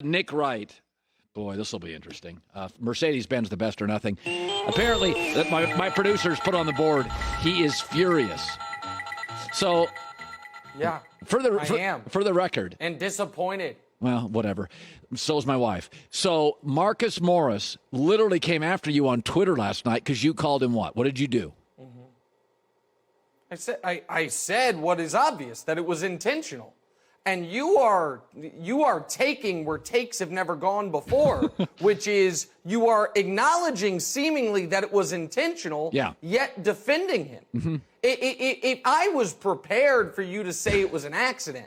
Nick Wright. Boy, this will be interesting. Mercedes-Benz, the best or nothing. Apparently, that my producers put on the board, he is furious. So, yeah, for the record. And disappointed. Well, whatever. So is my wife. So Marcus Morris literally came after you on Twitter last night because you called him what? What did you do? I said what is obvious, that it was intentional. And you are taking where takes have never gone before, which is you are acknowledging seemingly that it was intentional, yet defending him. Mm-hmm. If I was prepared for you to say it was an accident,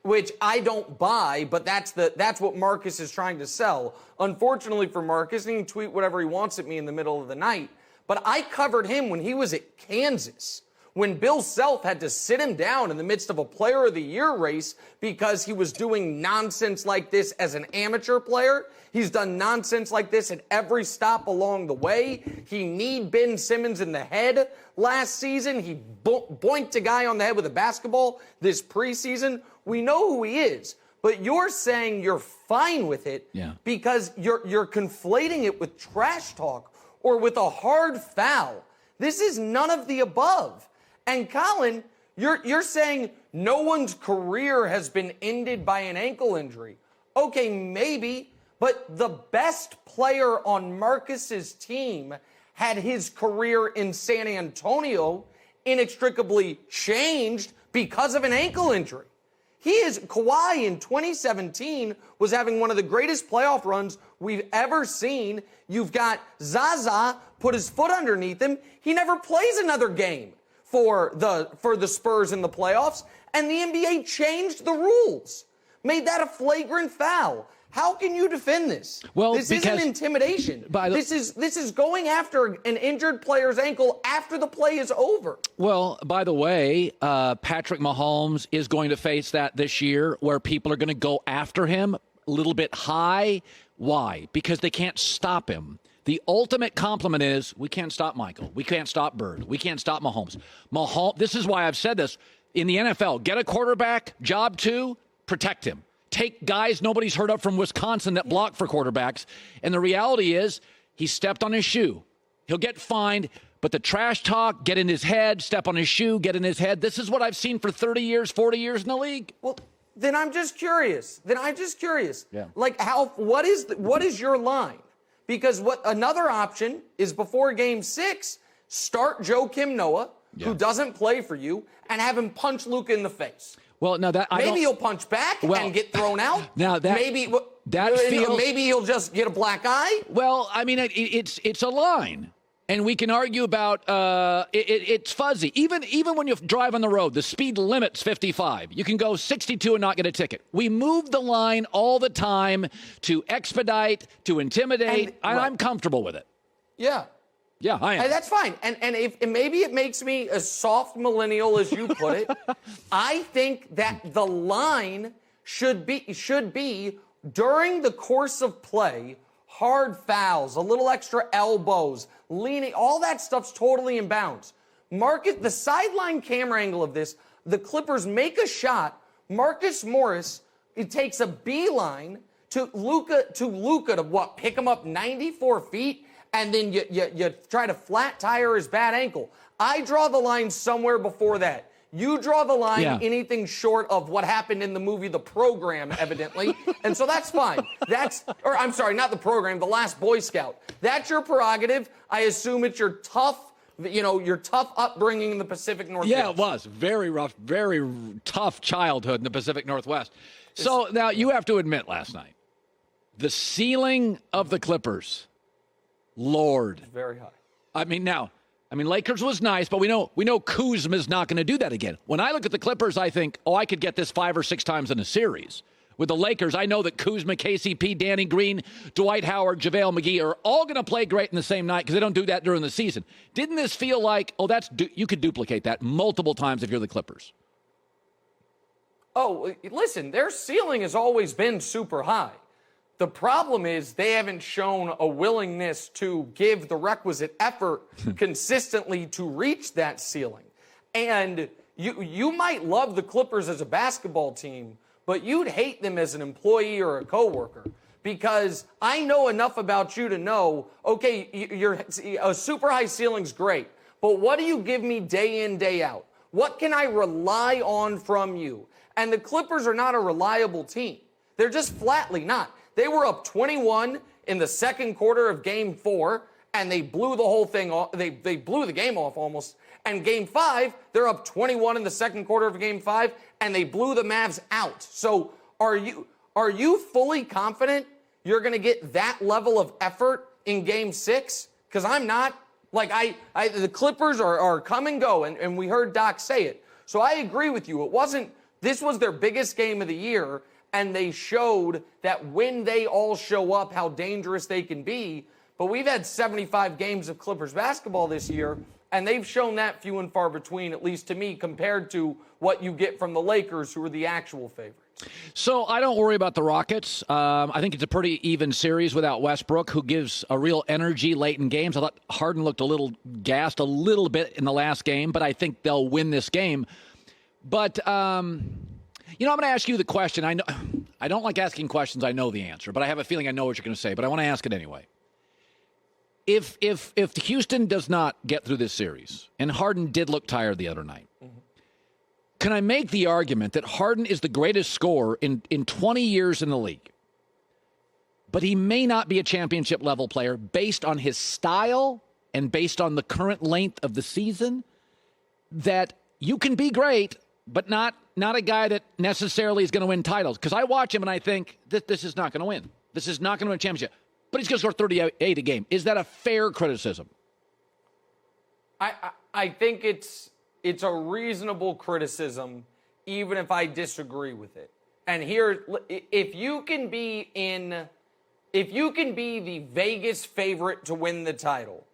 which I don't buy, but that's what Marcus is trying to sell. Unfortunately for Marcus, and he can tweet whatever he wants at me in the middle of the night, but I covered him when he was at Kansas, when Bill Self had to sit him down in the midst of a Player of the Year race because he was doing nonsense like this as an amateur player. He's done nonsense like this at every stop along the way. He kneed Ben Simmons in the head last season. He boinked a guy on the head with a basketball this preseason. We know who he is, but you're saying you're fine with it because you're conflating it with trash talk or with a hard foul. This is none of the above. And Colin, you're saying no one's career has been ended by an ankle injury. Okay, maybe, but the best player on Marcus's team had his career in San Antonio inextricably changed because of an ankle injury. Kawhi in 2017 was having one of the greatest playoff runs we've ever seen. You've got Zaza put his foot underneath him. He never plays another game for the Spurs in the playoffs, and the NBA changed the rules, made that a flagrant foul. How can you defend this? Well, this isn't intimidation. This is going after an injured player's ankle after the play is over. Well, by the way, Patrick Mahomes is going to face that this year, where people are going to go after him a little bit high. Why? Because they can't stop him. The ultimate compliment is we can't stop Michael. We can't stop Bird. We can't stop Mahomes. This is why I've said this. In the NFL, get a quarterback, job 2, protect him. Take guys nobody's heard of from Wisconsin that block for quarterbacks. And the reality is he stepped on his shoe. He'll get fined, but the trash talk, get in his head, step on his shoe, get in his head. This is what I've seen for 30 years, 40 years in the league. Well, then I'm just curious. Yeah. Like what is your line? Because another option is before Game 6, start Joakim Noah, who doesn't play for you, and have him punch Luka in the face. Well, now that maybe he'll punch back and get thrown out. Now maybe he'll just get a black eye. Well, I mean, it's a line. And we can argue about it's fuzzy. Even when you drive on the road, the speed limit's 55. You can go 62 and not get a ticket. We move the line all the time to expedite, to intimidate. I'm comfortable with it. Yeah. Yeah, I am. Hey, that's fine. And maybe it makes me a soft millennial, as you put it. I think that the line should be during the course of play. Hard fouls, a little extra elbows, leaning, all that stuff's totally in bounds. The sideline camera angle of this, the Clippers make a shot. Marcus Morris, it takes a beeline to Luka to what? Pick him up 94 feet, and then you try to flat tire his bad ankle. I draw the line somewhere before that. You draw the line anything short of what happened in the movie The Program, evidently. And so that's fine. I'm sorry, not The Program, The Last Boy Scout. That's your prerogative. I assume it's your tough upbringing in the Pacific Northwest. Yeah, it was. Very rough, very tough childhood in the Pacific Northwest. So now you have to admit last night, the ceiling of the Clippers, Lord. Very high. I mean, Lakers was nice, but we know Kuzma's not going to do that again. When I look at the Clippers, I think, I could get this 5 or 6 times in a series. With the Lakers, I know that Kuzma, KCP, Danny Green, Dwight Howard, JaVale McGee are all going to play great in the same night because they don't do that during the season. Didn't this feel like, you could duplicate that multiple times if you're the Clippers? Oh, listen, their ceiling has always been super high. The problem is they haven't shown a willingness to give the requisite effort consistently to reach that ceiling. And you might love the Clippers as a basketball team, but you'd hate them as an employee or a coworker. Because I know enough about you to know, okay, a super high ceiling's great, but what do you give me day in, day out? What can I rely on from you? And the Clippers are not a reliable team. They're just flatly not. They were up 21 in the second quarter of Game 4, and they blew the whole thing off. They blew the game off almost. And Game 5, they're up 21 in the second quarter of Game 5, and they blew the Mavs out. So are you fully confident you're going to get that level of effort in Game 6? Because I'm not. Like, the Clippers are come and go, and we heard Doc say it. So I agree with you. This was their biggest game of the year, and they showed that when they all show up, how dangerous they can be. But we've had 75 games of Clippers basketball this year, and they've shown that few and far between, at least to me, compared to what you get from the Lakers, who are the actual favorites. So I don't worry about the Rockets. I think it's a pretty even series without Westbrook, who gives a real energy late in games. I thought Harden looked a little gassed a little bit in the last game, but I think they'll win this game. But, I'm going to ask you the question. I don't like asking questions I know the answer, but I have a feeling I know what you're going to say, but I want to ask it anyway. If Houston does not get through this series, and Harden did look tired the other night, can I make the argument that Harden is the greatest scorer in 20 years in the league, but he may not be a championship-level player based on his style and based on the current length of the season, that you can be great, but not a guy that necessarily is going to win titles? Because I watch him and I think that this is not going to win. This is not going to win a championship. But he's going to score 38 a game. Is that a fair criticism? I think it's a reasonable criticism, even if I disagree with it. And if you can be the Vegas favorite to win the title,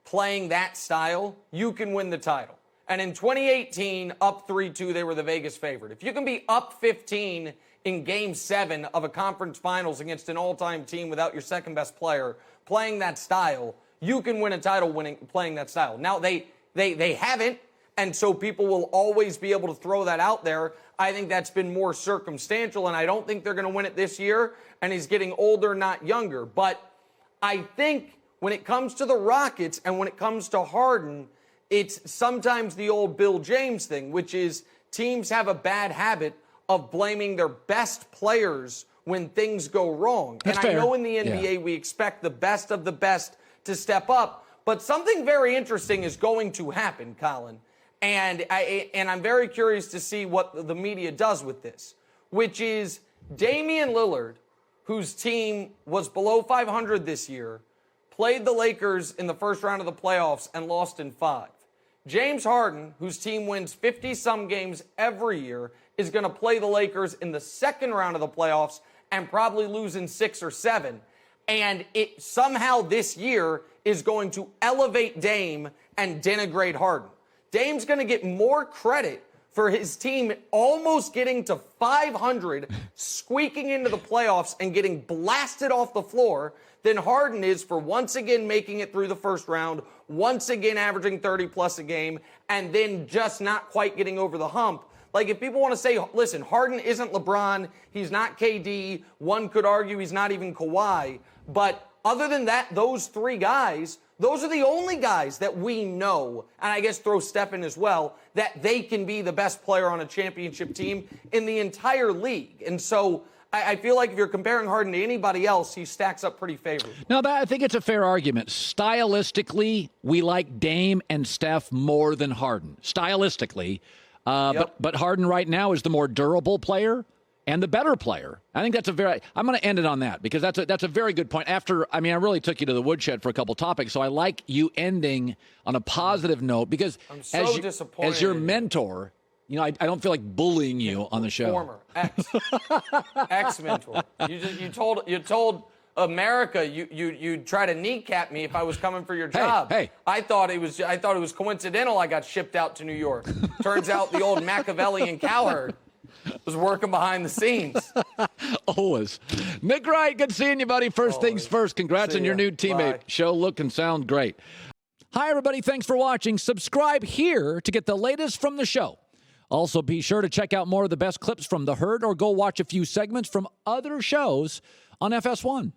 playing that style, you can win the title. And in 2018, up 3-2, they were the Vegas favorite. If you can be up 15 in Game 7 of a conference finals against an all-time team without your second-best player, playing that style, you can win a title playing that style. Now, they haven't, and so people will always be able to throw that out there. I think that's been more circumstantial, and I don't think they're going to win it this year, and he's getting older, not younger. But I think when it comes to the Rockets and when it comes to Harden, it's sometimes the old Bill James thing, which is teams have a bad habit of blaming their best players when things go wrong. That's and fair. I know in the NBA we expect the best of the best to step up, but something very interesting is going to happen, Colin. And I'm very curious to see what the media does with this, which is Damian Lillard, whose team was below 500 this year, played the Lakers in the first round of the playoffs and lost in 5. James Harden, whose team wins 50-some games every year, is going to play the Lakers in the second round of the playoffs and probably lose in 6 or 7. And it somehow this year is going to elevate Dame and denigrate Harden. Dame's going to get more credit for his team almost getting to 500, squeaking into the playoffs and getting blasted off the floor than Harden is for once again making it through the first round, once again averaging 30-plus a game, and then just not quite getting over the hump. Like, if people want to say, listen, Harden isn't LeBron, he's not KD, one could argue he's not even Kawhi, but other than that, those three guys, those are the only guys that we know, and I guess throw Steph in as well, that they can be the best player on a championship team in the entire league. And so I feel like if you're comparing Harden to anybody else, he stacks up pretty favorably. No, I think it's a fair argument. Stylistically, we like Dame and Steph more than Harden. Stylistically. Yep. But Harden right now is the more durable player and the better player. I think I'm going to end it on that because that's a very good point. I really took you to the woodshed for a couple topics, so I like you ending on a positive note because I'm so disappointed as your mentor, I don't feel like bullying you on the show. Former ex-mentor. You told America you'd try to kneecap me if I was coming for your job. Hey. I thought it was coincidental I got shipped out to New York. Turns out the old Machiavellian Cowherd was working behind the scenes. Always. Nick Wright, good seeing you, buddy. First things first, congrats on your new teammate. Bye. Show, look, and sound great. Hi, everybody. Thanks for watching. Subscribe here to get the latest from the show. Also, be sure to check out more of the best clips from The Herd or go watch a few segments from other shows on FS1.